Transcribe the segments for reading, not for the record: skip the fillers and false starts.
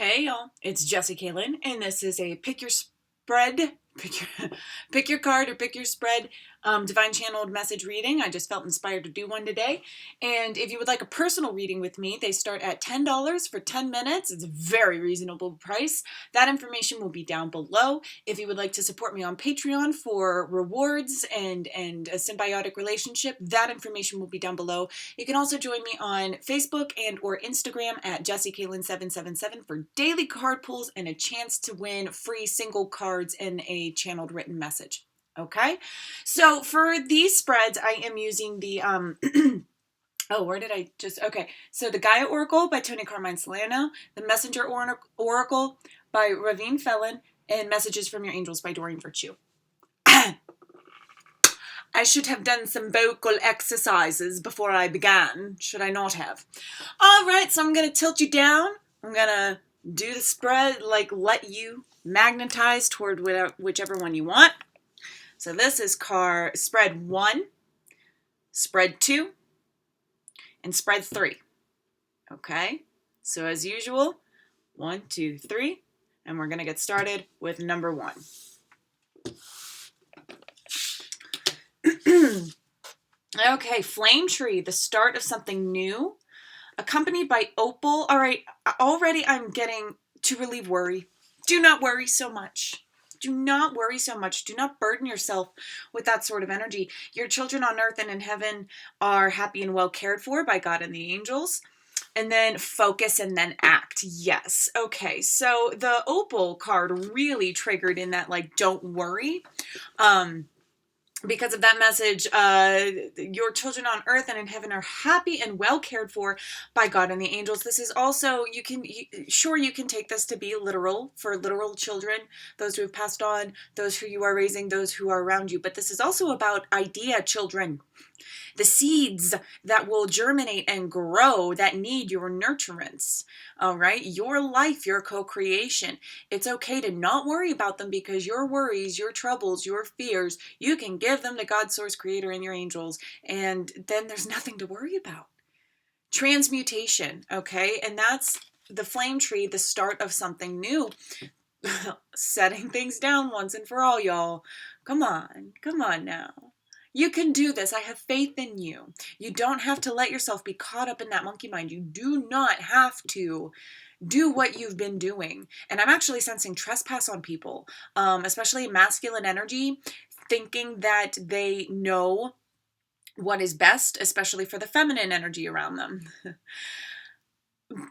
Hey y'all, it's Jessie Kaylin, and this is a pick your spread, pick your card or pick your spread divine channeled message reading. I just felt inspired to do one today. And if you would like a personal reading with me, they start at $10 for 10 minutes. It's a very reasonable price. That information will be down below. If you would like to support me on Patreon for rewards and a symbiotic relationship, that information will be down below. You can also join me on Facebook and or Instagram at JessieKaylin777 for daily card pulls and a chance to win free single cards in a channeled written message. Okay, so for these spreads, I am using the so the Gaia Oracle by Tony Carmine Solano, the Messenger Oracle by Ravine Felon, and Messages from Your Angels by Doreen Virtue. I should have done some vocal exercises before I began, should I not have? All right, so I'm going to tilt you down. I'm going to do the spread, let you magnetize toward whichever one you want. So this is spread 1, spread 2, and spread 3. Okay, so as usual, 1, 2, 3, and we're going to get started with number 1. Okay, Flame Tree, the start of something new, accompanied by Opal. All right, already I'm getting to relieve worry. Do not worry so much. Do not worry so much. Do not burden yourself with that sort of energy. Your children on earth and in heaven are happy and well cared for by God and the angels. And then focus and then act. Yes. Okay. So the Opal card really triggered in that, don't worry. Because of that message, your children on earth and in heaven are happy and well cared for by God and the angels. This is also, you can take this to be literal for literal children, those who have passed on, those who you are raising, those who are around you. But this is also about idea children, the seeds that will germinate and grow that need your nurturance. All right, your life, your co-creation. It's okay to not worry about them, because your worries, your troubles, your fears, you can give them to God, Source, Creator, and your angels, and then there's nothing to worry about. Transmutation, okay, and that's the flame tree, the start of something new. Setting things down once and for all, y'all. Come on now. You can do this. I have faith in you. You don't have to let yourself be caught up in that monkey mind. You do not have to do what you've been doing. And I'm actually sensing trespass on people, especially masculine energy, thinking that they know what is best, especially for the feminine energy around them.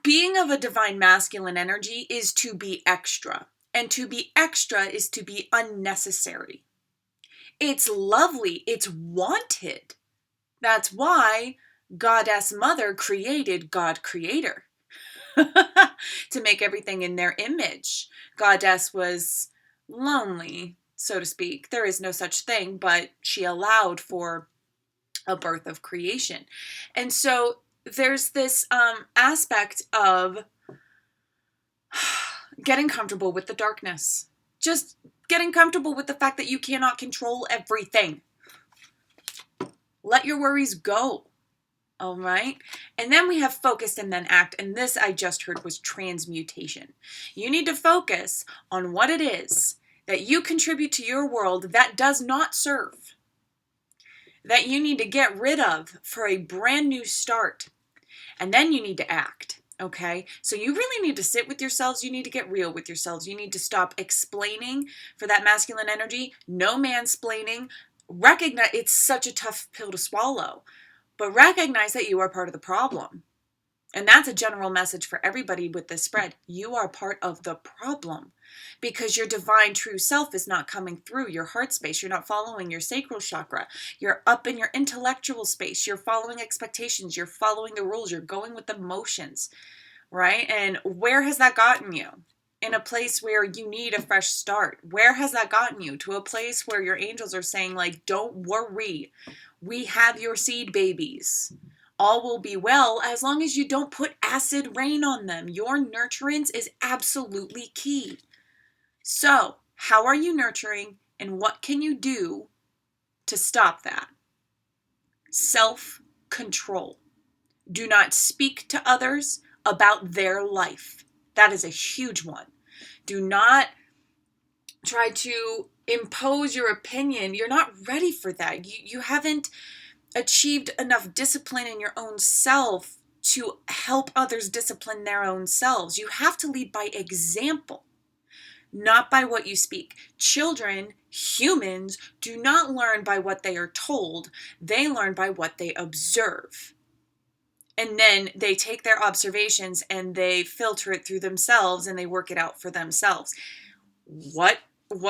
Being of a divine masculine energy is to be extra. And to be extra is to be unnecessary. It's lovely. It's wanted. That's why Goddess Mother created God Creator to make everything in their image. Goddess was lonely, so to speak. There is no such thing, but she allowed for a birth of creation. And so there's this aspect of getting comfortable with the darkness. Just getting comfortable with the fact that you cannot control everything. Let your worries go. All right. And then we have focus and then act. And this I just heard was transmutation. You need to focus on what it is that you contribute to your world that does not serve, that you need to get rid of for a brand new start. And then you need to act. Okay, so you really need to sit with yourselves. You need to get real with yourselves. You need to stop explaining for that masculine energy. No mansplaining. Recognize it's such a tough pill to swallow, but recognize that you are part of the problem. And that's a general message for everybody with this spread. You are part of the problem because your divine true self is not coming through your heart space. You're not following your sacral chakra. You're up in your intellectual space. You're following expectations. You're following the rules. You're going with the motions, right? And where has that gotten you? In a place where you need a fresh start. Where has that gotten you? To a place where your angels are saying, don't worry. We have your seed babies. All will be well as long as you don't put acid rain on them. Your nurturance is absolutely key. So, how are you nurturing and what can you do to stop that? Self-control. Do not speak to others about their life. That is a huge one. Do not try to impose your opinion. You're not ready for that. You haven't achieved enough discipline in your own self to help others discipline their own selves. You have to lead by example, not by what you speak. Children, humans, do not learn by what they are told. They learn by what they observe. And then they take their observations and they filter it through themselves and they work it out for themselves. What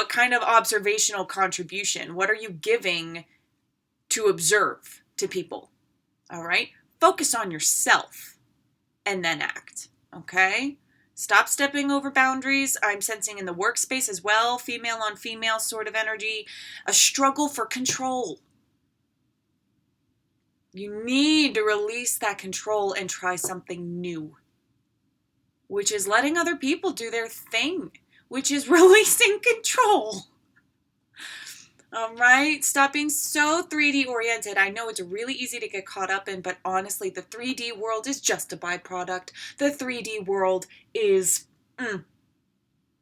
kind of observational contribution? What are you giving to observe to people? All right? Focus on yourself and then act. Okay? Stop stepping over boundaries. I'm sensing in the workspace as well, female on female sort of energy, a struggle for control. You need to release that control and try something new, which is letting other people do their thing, which is releasing control. All right, stop being so 3D oriented. I know it's really easy to get caught up in, but honestly, the 3D world is just a byproduct. The 3D world is, it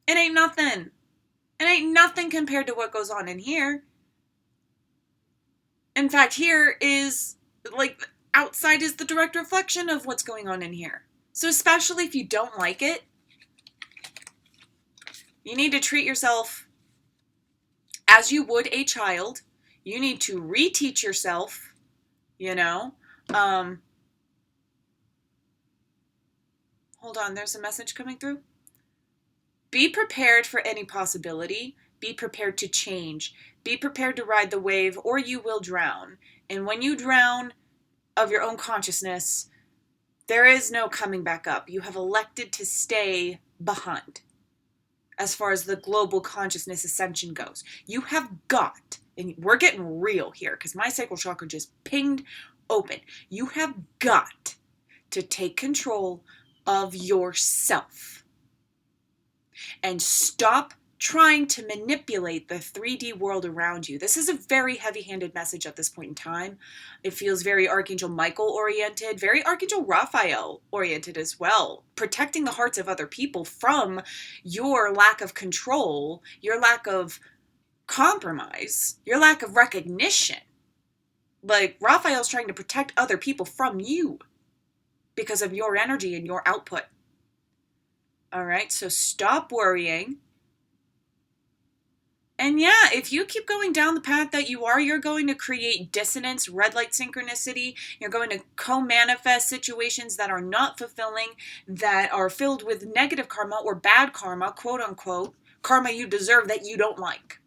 ain't nothing. It ain't nothing compared to what goes on in here. In fact, here is, like, outside is the direct reflection of what's going on in here. So especially if you don't like it, you need to treat yourself as you would a child. You need to reteach yourself, Hold on, there's a message coming through. Be prepared for any possibility. Be prepared to change. Be prepared to ride the wave or you will drown. And when you drown of your own consciousness, there is no coming back up. You have elected to stay behind. As far as the global consciousness ascension goes, you have got, and we're getting real here because my sacral chakra just pinged open. You have got to take control of yourself and stop trying to manipulate the 3D world around you. This is a very heavy-handed message at this point in time. It feels very Archangel Michael oriented, very Archangel Raphael oriented as well. Protecting the hearts of other people from your lack of control, your lack of compromise, your lack of recognition. Like, Raphael's trying to protect other people from you because of your energy and your output. All right, so stop worrying. And yeah, if you keep going down the path that you are, you're going to create dissonance, red light synchronicity. You're going to co-manifest situations that are not fulfilling, that are filled with negative karma or bad karma, quote unquote, karma you deserve that you don't like.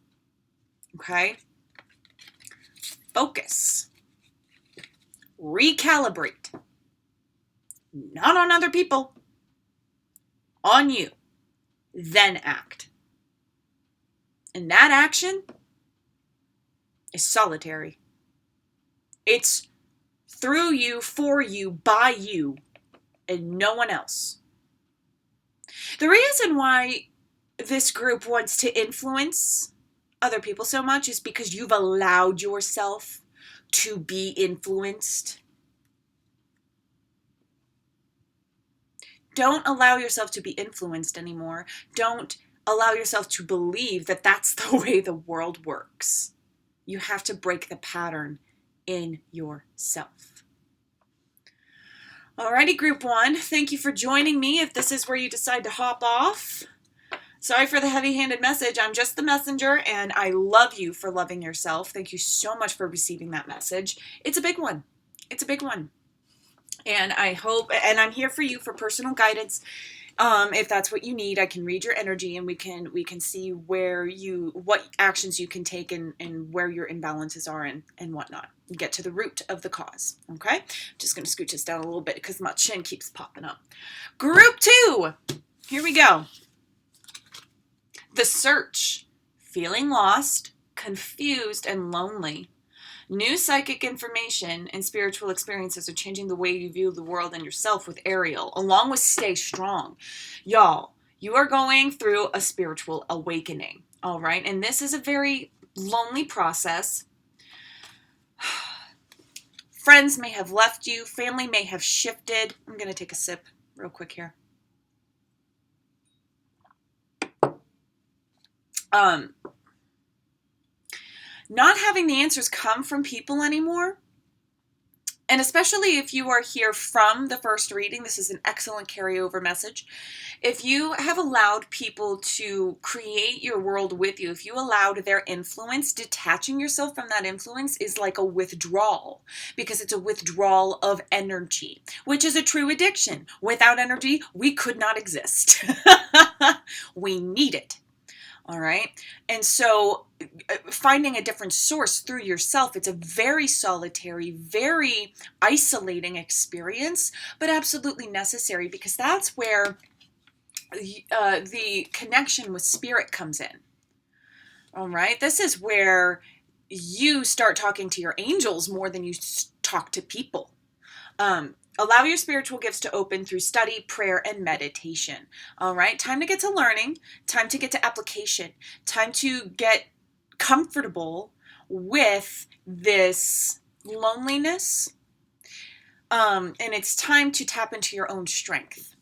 Okay? Focus. Recalibrate. Not on other people. On you. Then act. And that action is solitary. It's through you, for you, by you, and no one else. The reason why this group wants to influence other people so much is because you've allowed yourself to be influenced. Don't allow yourself to be influenced anymore. Don't allow yourself to believe that that's the way the world works. You have to break the pattern in yourself. Alrighty, group one, thank you for joining me. If this is where you decide to hop off, sorry for the heavy-handed message. I'm just the messenger, and I love you for loving yourself. Thank you so much for receiving that message. It's a big one. It's a big one. And I hope, and I'm here for you for personal guidance. If that's what you need, I can read your energy and we can see what actions you can take and where your imbalances are and whatnot. Get to the root of the cause. Okay? Just going to scooch this down a little bit because my chin keeps popping up. Group 2. Here we go. The search. Feeling lost, confused, and lonely. New psychic information and spiritual experiences are changing the way you view the world and yourself with Ariel, along with stay strong. Y'all, you are going through a spiritual awakening, all right? And this is a very lonely process. Friends may have left you. Family may have shifted. I'm going to take a sip real quick here. Um, not having the answers come from people anymore, and especially if you are here from the first reading, this is an excellent carryover message. If you have allowed people to create your world with you, if you allowed their influence, detaching yourself from that influence is like a withdrawal, because it's a withdrawal of energy, which is a true addiction. Without energy, we could not exist. We need it. All right. And so finding a different source through yourself, it's a very solitary, very isolating experience, but absolutely necessary, because that's where the connection with spirit comes in. All right. This is where you start talking to your angels more than you talk to people. Allow your spiritual gifts to open through study, prayer, and meditation. All right. Time to get to learning, time to get to application, time to get comfortable with this loneliness. And it's time to tap into your own strength.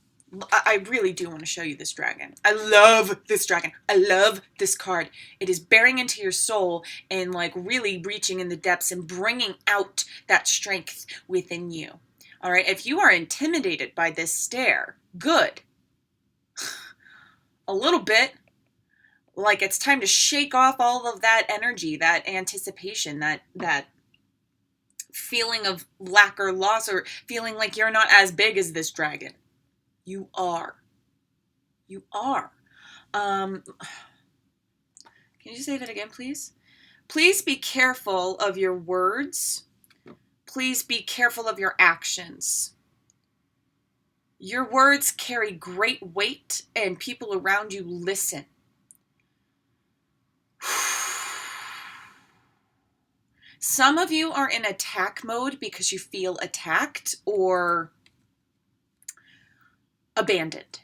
I really do want to show you this dragon. I love this dragon. I love this card. It is bearing into your soul and like really reaching in the depths and bringing out that strength within you. All right. If you are intimidated by this stare, good. A little bit. Like it's time to shake off all of that energy, that anticipation, that feeling of lack or loss, or feeling like you're not as big as this dragon. You are. You are. Can you say that again, please? Please be careful of your words. Please be careful of your actions. Your words carry great weight, and people around you listen. Some of you are in attack mode because you feel attacked or abandoned,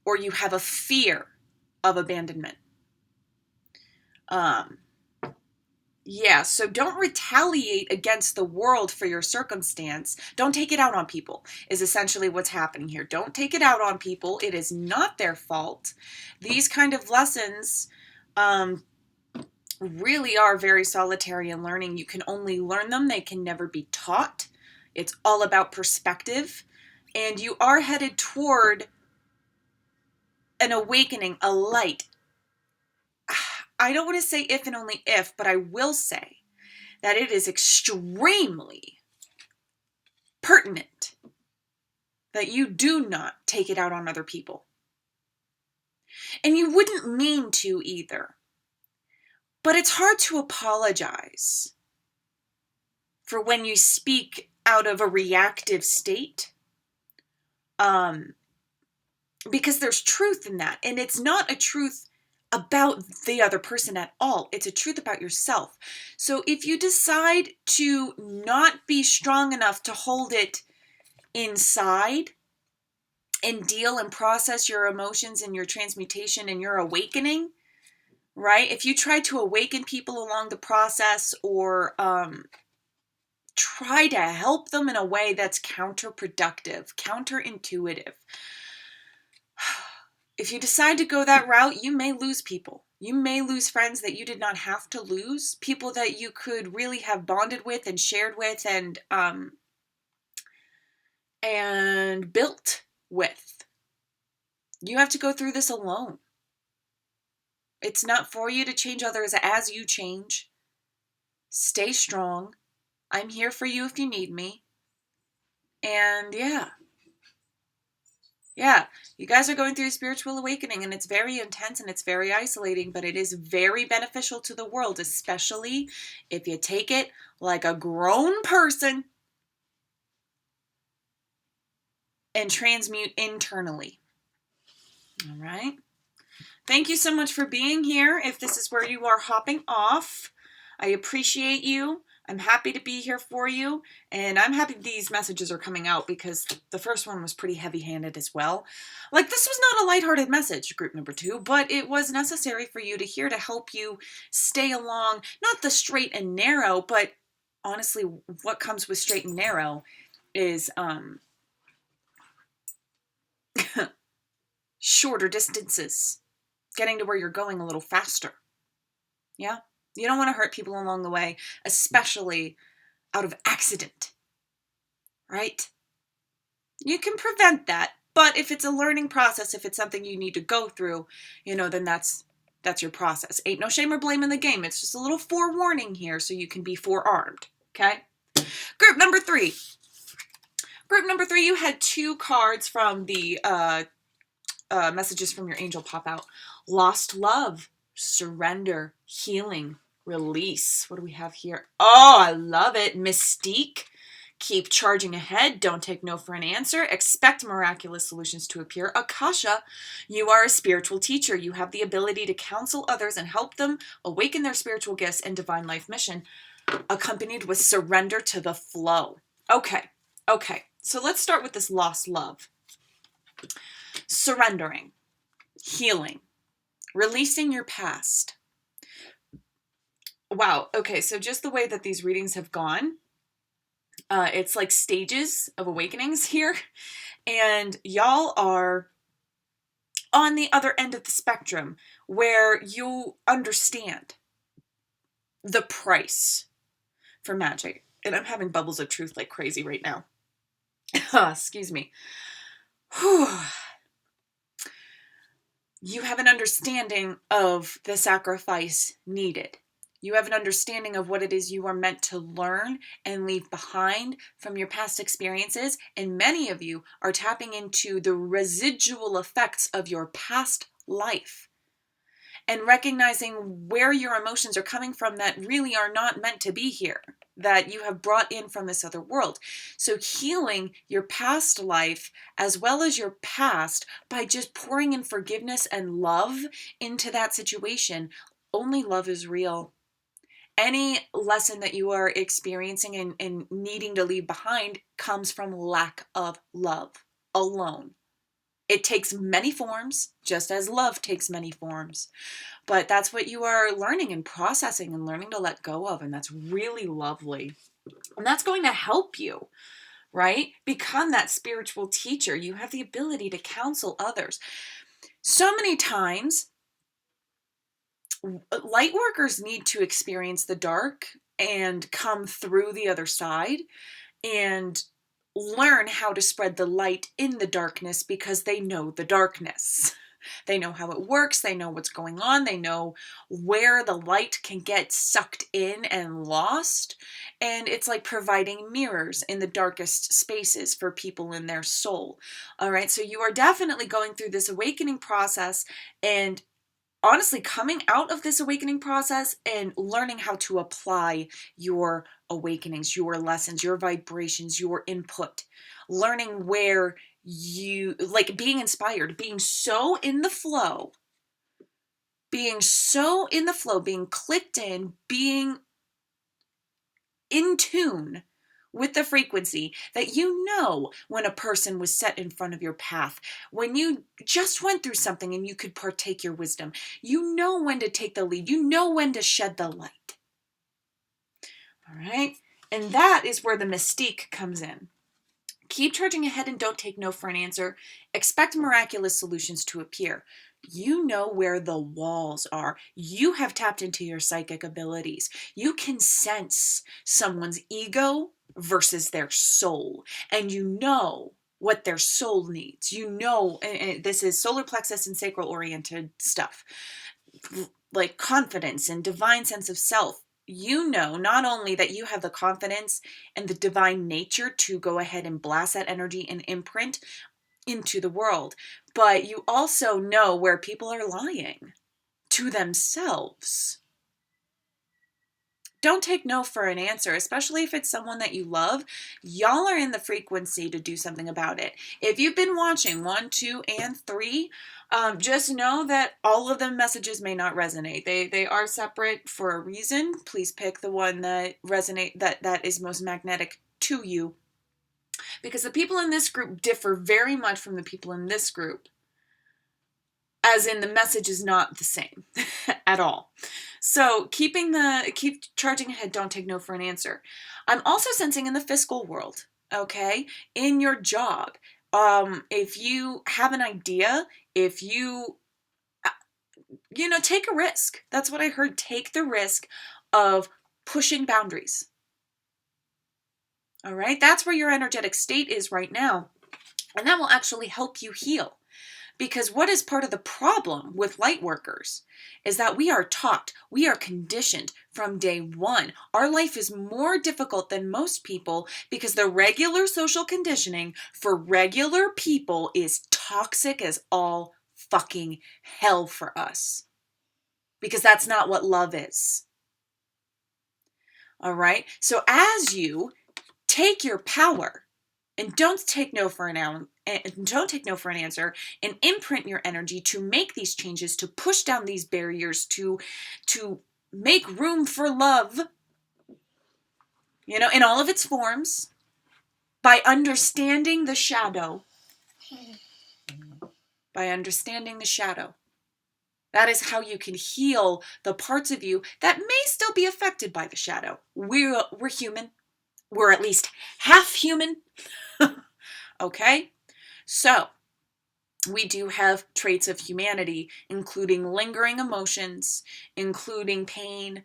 or you have a fear of abandonment. Yeah, so don't retaliate against the world for your circumstance. Don't take it out on people, is essentially what's happening here. Don't take it out on people. It is not their fault. These kind of lessons really are very solitary in learning. You can only learn them. They can never be taught. It's all about perspective. And you are headed toward an awakening, a light. I don't want to say if and only if, but I will say that it is extremely pertinent that you do not take it out on other people. And you wouldn't mean to either. But it's hard to apologize for when you speak out of a reactive state. Because there's truth in that. And it's not a truth about the other person at all. It's a truth about yourself. So if you decide to not be strong enough to hold it inside and deal and process your emotions and your transmutation and your awakening, right? If you try to awaken people along the process, or try to help them in a way that's counterproductive, counterintuitive, if you decide to go that route, you may lose people. You may lose friends that you did not have to lose, people that you could really have bonded with and shared with and built with. You have to go through this alone. It's not for you to change others as you change. Stay strong. I'm here for you if you need me. And yeah, you guys are going through a spiritual awakening, and it's very intense and it's very isolating, but it is very beneficial to the world, especially if you take it like a grown person and transmute internally. All right. Thank you so much for being here. If this is where you are hopping off, I appreciate you. I'm happy to be here for you, and I'm happy these messages are coming out, because the first one was pretty heavy-handed as well. Like, this was not a lighthearted message, group number 2, but it was necessary for you to hear to help you stay along, not the straight and narrow, but honestly, what comes with straight and narrow is shorter distances. getting to where you're going a little faster. Yeah? You don't want to hurt people along the way, especially out of accident, right? You can prevent that, but if it's a learning process, if it's something you need to go through, then that's your process. Ain't no shame or blame in the game. It's just a little forewarning here so you can be forearmed, okay? Group number 3. Group number 3, you had 2 cards from the messages from your angel pop out. Lost love, surrender, healing, release. What do we have here? Oh, I love it. Mystique. Keep charging ahead. Don't take no for an answer. Expect miraculous solutions to appear. Akasha, you are a spiritual teacher. You have the ability to counsel others and help them awaken their spiritual gifts and divine life mission, accompanied with surrender to the flow. Okay. So let's start with this lost love. Surrendering, healing, releasing your past. Wow. Okay. So just the way that these readings have gone, it's like stages of awakenings here. And y'all are on the other end of the spectrum where you understand the price for magic. And I'm having bubbles of truth like crazy right now. Excuse me. You have an understanding of the sacrifice needed. You have an understanding of what it is you are meant to learn and leave behind from your past experiences. And many of you are tapping into the residual effects of your past life and recognizing where your emotions are coming from that really are not meant to be here, that you have brought in from this other world. So healing your past life as well as your past by just pouring in forgiveness and love into that situation. Only love is real. Any lesson that you are experiencing and needing to leave behind comes from lack of love alone. It takes many forms, just as love takes many forms. But that's what you are learning and processing and learning to let go of. And that's really lovely. And that's going to help you, right? Become that spiritual teacher. You have the ability to counsel others. So many times, light workers need to experience the dark and come through the other side and learn how to spread the light in the darkness because they know the darkness. They know how it works. They know what's going on. They know where the light can get sucked in and lost. And it's like providing mirrors in the darkest spaces for people in their soul. All right. So you are definitely going through this awakening process and honestly coming out of this awakening process and learning how to apply your awakenings, your lessons, your vibrations, your input, learning where you like being inspired, being so in the flow, being clicked in, being in tune with the frequency that you know when a person was set in front of your path, when you just went through something and you could partake your wisdom, you know when to take the lead, you know when to shed the light. All right. And that is where the mystique comes in. Keep charging ahead and don't take no for an answer. Expect miraculous solutions to appear. You know where the walls are. You have tapped into your psychic abilities. You can sense someone's ego versus their soul. And you know what their soul needs. You know, and this is solar plexus and sacral oriented stuff, like confidence and divine sense of self. You know not only that you have the confidence and the divine nature to go ahead and blast that energy and imprint into the world, but you also know where people are lying to themselves. Don't take no for an answer, especially if it's someone that you love. Y'all are in the frequency to do something about it. If you've been watching 1, 2, and 3, just know that all of the messages may not resonate. They are separate for a reason. Please pick the one that that is most magnetic to you. Because the people in this group differ very much from the people in this group. As in the message is not the same at all. So keep charging ahead, don't take no for an answer. I'm also sensing in the fiscal world, okay? In your job, if you have an idea, if you take a risk. That's what I heard. Take the risk of pushing boundaries. All right? That's where your energetic state is right now. And that will actually help you heal. Because what is part of the problem with light workers is that we are taught, we are conditioned from day one. Our life is more difficult than most people because the regular social conditioning for regular people is toxic as all fucking hell for us. Because that's not what love is. All right? So as you take your power and don't take no for an answer, and imprint your energy to make these changes, to push down these barriers, to make room for love, in all of its forms, by understanding the shadow. By understanding the shadow. That is how you can heal the parts of you that may still be affected by the shadow. We're human. We're at least half human. Okay? So, we do have traits of humanity, including lingering emotions, including pain.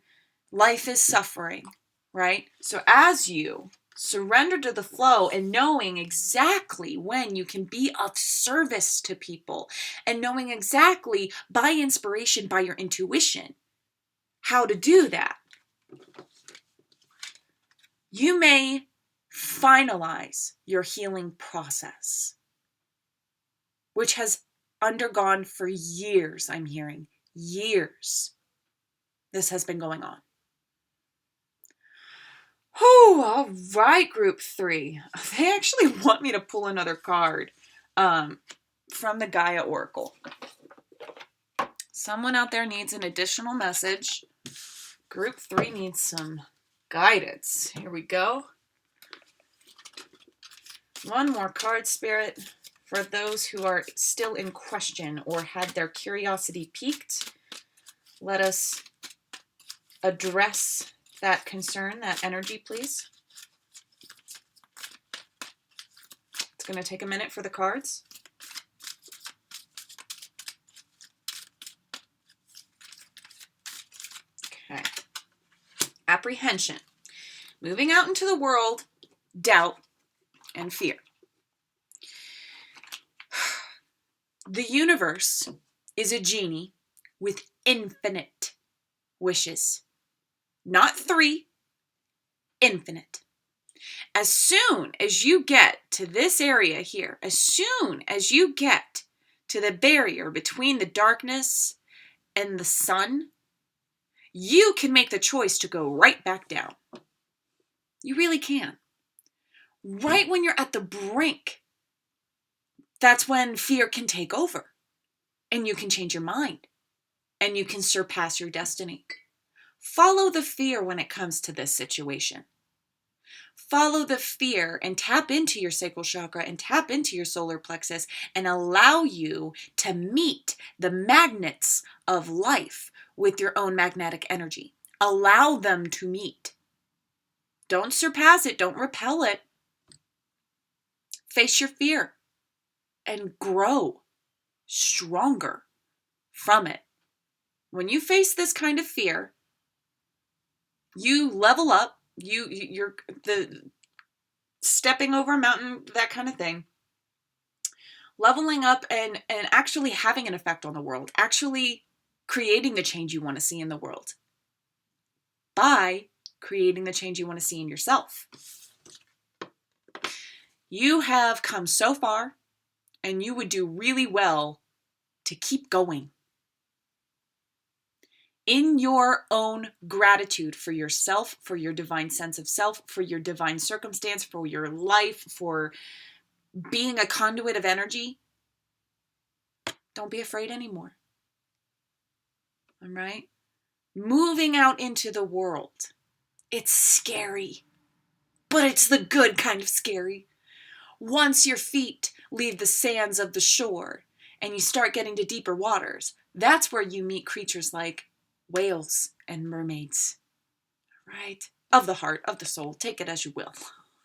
Life is suffering, right? So as you surrender to the flow and knowing exactly when you can be of service to people and knowing exactly by inspiration, by your intuition, how to do that, you may finalize your healing process, which has undergone for years, I'm hearing. Years. This has been going on. Oh, all right, group 3. They actually want me to pull another card from the Gaia Oracle. Someone out there needs an additional message. Group 3 needs some guidance. Here we go. One more card, Spirit. For those who are still in question or had their curiosity piqued, let us address that concern, that energy, please. It's going to take a minute for the cards. Okay. Apprehension. Moving out into the world, doubt, and fear. The universe is a genie with infinite wishes. Not 3, infinite. As soon as you get to this area here, as soon as you get to the barrier between the darkness and the sun, you can make the choice to go right back down. You really can. Right when you're at the brink, that's when fear can take over. And you can change your mind. And you can surpass your destiny. Follow the fear when it comes to this situation. Follow the fear and tap into your sacral chakra and tap into your solar plexus and allow you to meet the magnets of life with your own magnetic energy. Allow them to meet. Don't surpass it. Don't repel it. Face your fear and grow stronger from it. When you face this kind of fear, you level up. You're the stepping over a mountain, that kind of thing. Leveling up and actually having an effect on the world. Actually creating the change you want to see in the world. By creating the change you want to see in yourself. You have come so far, and you would do really well to keep going. In your own gratitude for yourself, for your divine sense of self, for your divine circumstance, for your life, for being a conduit of energy, don't be afraid anymore. All right? Moving out into the world. It's scary, but it's the good kind of scary. Once your feet leave the sands of the shore and you start getting to deeper waters, that's where you meet creatures like whales and mermaids, right? Of the heart, of the soul, take it as you will.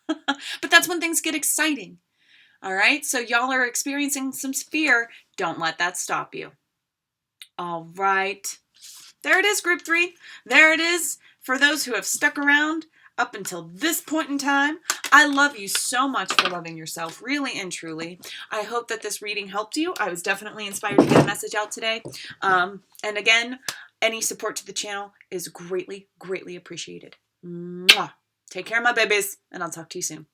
But that's when things get exciting, all right? So y'all are experiencing some fear. Don't let that stop you. All right. There it is, group 3. There it is for those who have stuck around up until this point in time. I love you so much for loving yourself, really and truly. I hope that this reading helped you. I was definitely inspired to get a message out today. And again, any support to the channel is greatly, greatly appreciated. Mwah. Take care, my babies, and I'll talk to you soon.